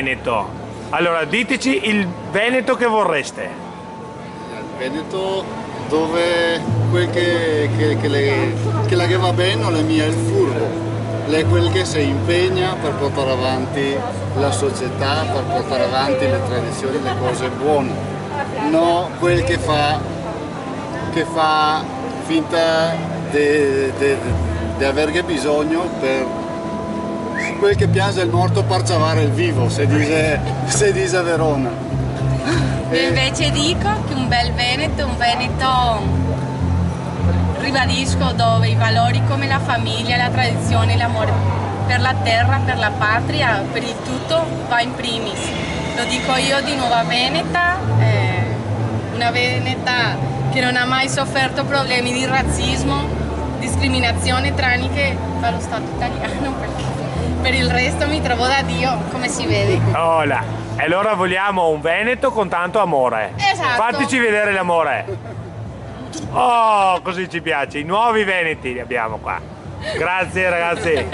Veneto. Allora, diteci il Veneto che vorreste. Il Veneto dove quel che la che va bene non è mia, è il furbo. Lei è quel che si impegna per portare avanti la società, per portare avanti le tradizioni, le cose buone. No quel che fa finta di aver bisogno per quel che piange il morto per ciavare il vivo, se dice a Verona. Io invece dico che un Veneto, ribadisco, dove i valori come la famiglia, la tradizione, l'amore per la terra, per la patria, per il tutto va in primis. Lo dico io di Nuova Veneta, una Veneta che non ha mai sofferto problemi di razzismo, discriminazione tranne che dallo Stato italiano, perché per il resto mi trovo da Dio, come si vede. Hola. E allora vogliamo un Veneto con tanto amore. Esatto. Fateci vedere l'amore. Oh, così ci piace. I nuovi Veneti li abbiamo qua. Grazie ragazzi.